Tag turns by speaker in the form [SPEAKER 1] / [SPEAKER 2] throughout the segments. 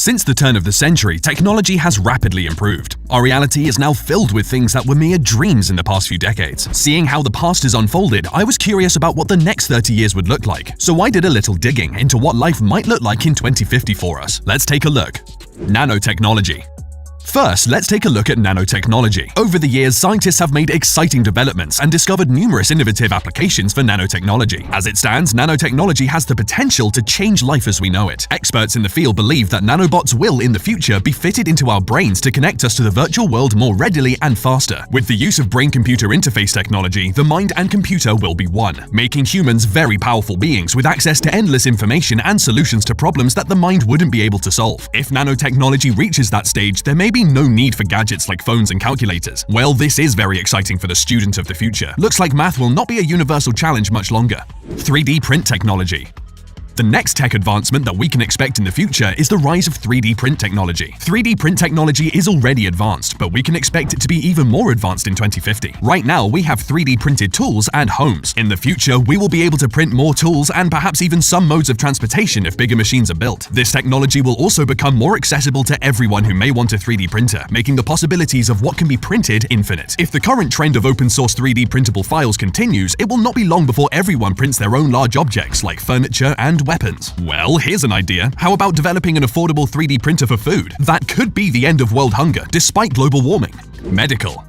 [SPEAKER 1] Since the turn of the century, technology has rapidly improved. Our reality is now filled with things that were mere dreams in the past few decades. Seeing how the past has unfolded, I was curious about what the next 30 years would look like. So I did a little digging into what life might look like in 2050 for us. Let's take a look. Nanotechnology. First, let's take a look at nanotechnology. Over the years, scientists have made exciting developments and discovered numerous innovative applications for nanotechnology. As it stands, nanotechnology has the potential to change life as we know it. Experts in the field believe that nanobots will, in the future, be fitted into our brains to connect us to the virtual world more readily and faster. With the use of brain-computer interface technology, the mind and computer will be one, making humans very powerful beings with access to endless information and solutions to problems that the mind wouldn't be able to solve. If nanotechnology reaches that stage, there may be no need for gadgets like phones and calculators. Well, this is very exciting for the student of the future. Looks like math will not be a universal challenge much longer. 3D print technology. The next tech advancement that we can expect in the future is the rise of 3D print technology. 3D print technology is already advanced, but we can expect it to be even more advanced in 2050. Right now, we have 3D printed tools and homes. In the future, we will be able to print more tools and perhaps even some modes of transportation if bigger machines are built. This technology will also become more accessible to everyone who may want a 3D printer, making the possibilities of what can be printed infinite. If the current trend of open source 3D printable files continues, it will not be long before everyone prints their own large objects like furniture and weapons. Well, here's an idea. How about developing an affordable 3D printer for food? That could be the end of world hunger, despite global warming. Medical.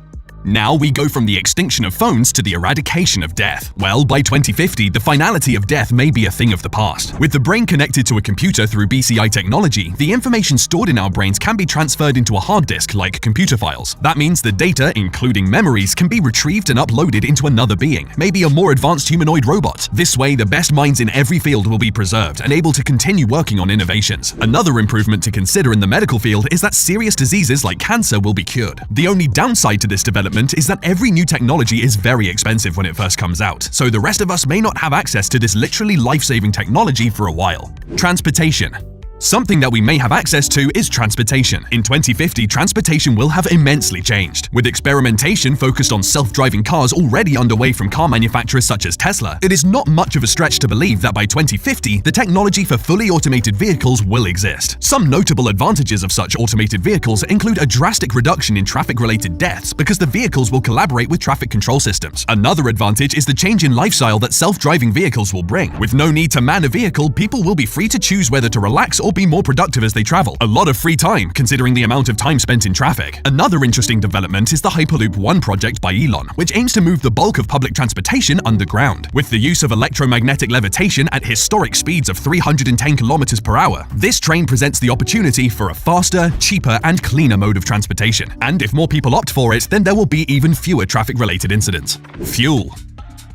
[SPEAKER 1] Now we go from the extinction of phones to the eradication of death. Well, by 2050, the finality of death may be a thing of the past. With the brain connected to a computer through BCI technology, the information stored in our brains can be transferred into a hard disk like computer files. That means the data, including memories, can be retrieved and uploaded into another being, maybe a more advanced humanoid robot. This way, the best minds in every field will be preserved and able to continue working on innovations. Another improvement to consider in the medical field is that serious diseases like cancer will be cured. The only downside to this development is that every new technology is very expensive when it first comes out, so the rest of us may not have access to this literally life-saving technology for a while. Transportation. Something that we may have access to is transportation. In 2050, transportation will have immensely changed. With experimentation focused on self-driving cars already underway from car manufacturers such as Tesla, it is not much of a stretch to believe that by 2050, the technology for fully automated vehicles will exist. Some notable advantages of such automated vehicles include a drastic reduction in traffic-related deaths because the vehicles will collaborate with traffic control systems. Another advantage is the change in lifestyle that self-driving vehicles will bring. With no need to man a vehicle, people will be free to choose whether to relax or be more productive as they travel. A lot of free time, considering the amount of time spent in traffic. Another interesting development is the Hyperloop One project by Elon, which aims to move the bulk of public transportation underground. With the use of electromagnetic levitation at historic speeds of 310 kilometers per hour, this train presents the opportunity for a faster, cheaper, and cleaner mode of transportation. And if more people opt for it, then there will be even fewer traffic-related incidents. Fuel.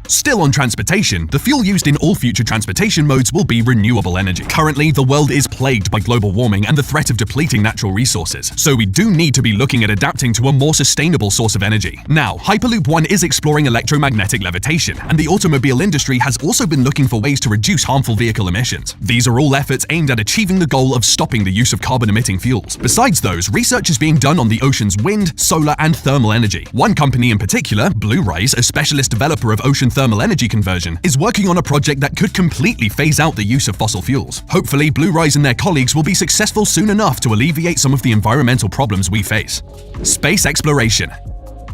[SPEAKER 1] Still on transportation, the fuel used in all future transportation modes will be renewable energy. Currently, the world is plagued by global warming and the threat of depleting natural resources, so we do need to be looking at adapting to a more sustainable source of energy. Now, Hyperloop One is exploring electromagnetic levitation, and the automobile industry has also been looking for ways to reduce harmful vehicle emissions. These are all efforts aimed at achieving the goal of stopping the use of carbon-emitting fuels. Besides those, research is being done on the ocean's wind, solar, and thermal energy. One company in particular, Blue Rise, a specialist developer of ocean thermal energy conversion, is working on a project that could completely phase out the use of fossil fuels. Hopefully, Blue Rise and their colleagues will be successful soon enough to alleviate some of the environmental problems we face. Space exploration.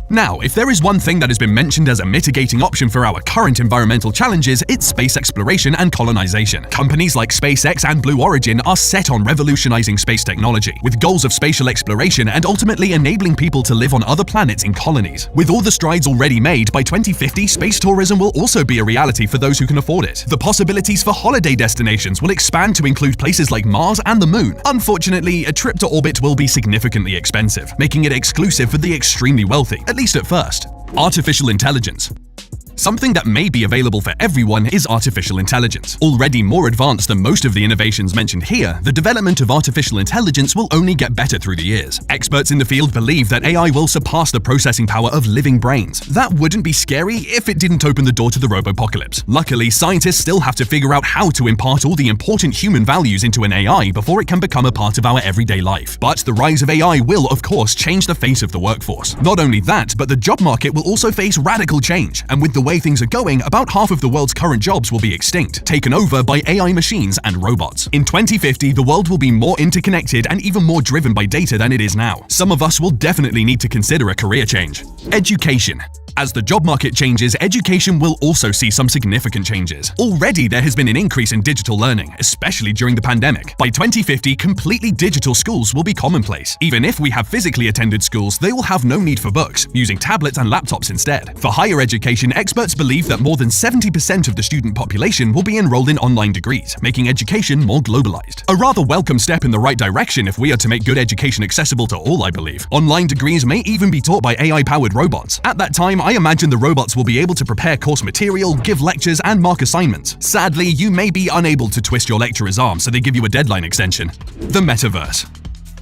[SPEAKER 1] Now, if there is one thing that has been mentioned as a mitigating option for our current environmental challenges, it's space exploration and colonization. Companies like SpaceX and Blue Origin are set on revolutionizing space technology, with goals of spatial exploration and ultimately enabling people to live on other planets in colonies. With all the strides already made, by 2050, space tourism will also be a reality for those who can afford it. The possibilities for holiday destinations will expand to include places like Mars and the Moon. Unfortunately, a trip to orbit will be significantly expensive, making it exclusive for the extremely wealthy, at least at first. Artificial intelligence. Something that may be available for everyone is artificial intelligence. Already more advanced than most of the innovations mentioned here, the development of artificial intelligence will only get better through the years. Experts in the field believe that AI will surpass the processing power of living brains. That wouldn't be scary if it didn't open the door to the robopocalypse. Luckily, scientists still have to figure out how to impart all the important human values into an AI before it can become a part of our everyday life. But the rise of AI will, of course, change the face of the workforce. Not only that, but the job market will also face radical change, and with the way things are going, about half of the world's current jobs will be extinct, taken over by AI machines and robots. In 2050, the world will be more interconnected and even more driven by data than it is now. Some of us will definitely need to consider a career change. Education. As the job market changes, education will also see some significant changes. Already, there has been an increase in digital learning, especially during the pandemic. By 2050, completely digital schools will be commonplace. Even if we have physically attended schools, they will have no need for books, using tablets and laptops instead. For higher education, experts believe that more than 70% of the student population will be enrolled in online degrees, making education more globalized. A rather welcome step in the right direction if we are to make good education accessible to all, I believe. Online degrees may even be taught by AI-powered robots. At that time, I imagine the robots will be able to prepare course material, give lectures, and mark assignments. Sadly, you may be unable to twist your lecturer's arm, so they give you a deadline extension. The Metaverse.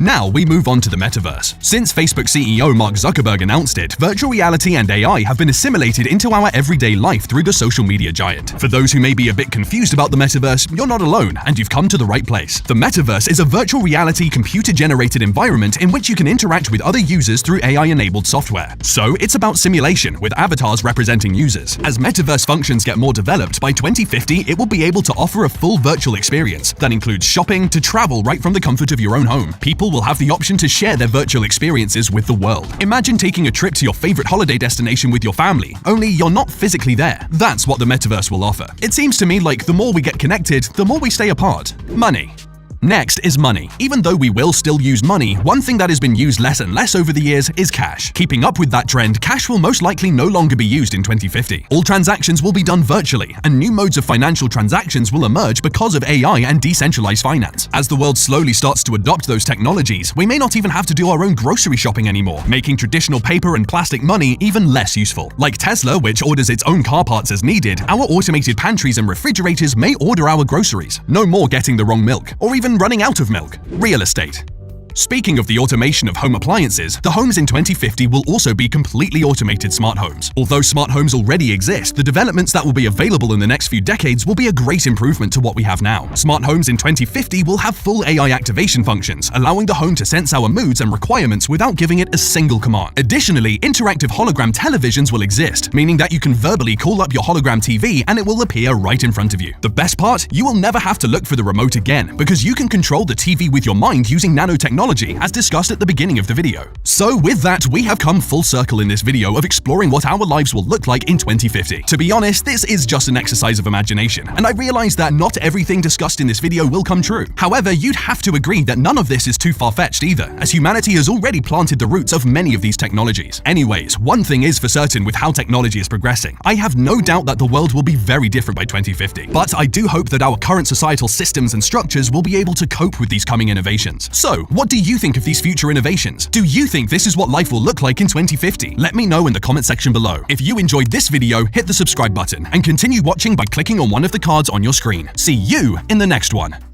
[SPEAKER 1] Now we move on to the metaverse. Since Facebook CEO Mark Zuckerberg announced it, virtual reality and AI have been assimilated into our everyday life through the social media giant. For those who may be a bit confused about the metaverse, you're not alone, and you've come to the right place. The metaverse is a virtual reality computer-generated environment in which you can interact with other users through AI-enabled software. So it's about simulation, with avatars representing users. As metaverse functions get more developed, by 2050 it will be able to offer a full virtual experience that includes shopping to travel right from the comfort of your own home. People will have the option to share their virtual experiences with the world. Imagine taking a trip to your favorite holiday destination with your family, only you're not physically there. That's what the metaverse will offer. It seems to me like the more we get connected, the more we stay apart. Money. Next is money. Even though we will still use money, one thing that has been used less and less over the years is cash. Keeping up with that trend, cash will most likely no longer be used in 2050. All transactions will be done virtually, and new modes of financial transactions will emerge because of AI and decentralized finance. As the world slowly starts to adopt those technologies, we may not even have to do our own grocery shopping anymore, making traditional paper and plastic money even less useful. Like Tesla, which orders its own car parts as needed, our automated pantries and refrigerators may order our groceries. No more getting the wrong milk, or even running out of milk. Real estate. Speaking of the automation of home appliances, the homes in 2050 will also be completely automated smart homes. Although smart homes already exist, the developments that will be available in the next few decades will be a great improvement to what we have now. Smart homes in 2050 will have full AI activation functions, allowing the home to sense our moods and requirements without giving it a single command. Additionally, interactive hologram televisions will exist, meaning that you can verbally call up your hologram TV and it will appear right in front of you. The best part? You will never have to look for the remote again, because you can control the TV with your mind using nanotechnology, as discussed at the beginning of the video. So with that, we have come full circle in this video of exploring what our lives will look like in 2050. To be honest, this is just an exercise of imagination, and I realize that not everything discussed in this video will come true. However, you'd have to agree that none of this is too far-fetched either, as humanity has already planted the roots of many of these technologies. Anyways, one thing is for certain with how technology is progressing. I have no doubt that the world will be very different by 2050, but I do hope that our current societal systems and structures will be able to cope with these coming innovations. So, what do you think of these future innovations? Do you think this is what life will look like in 2050? Let me know in the comment section below. If you enjoyed this video, hit the subscribe button and continue watching by clicking on one of the cards on your screen. See you in the next one.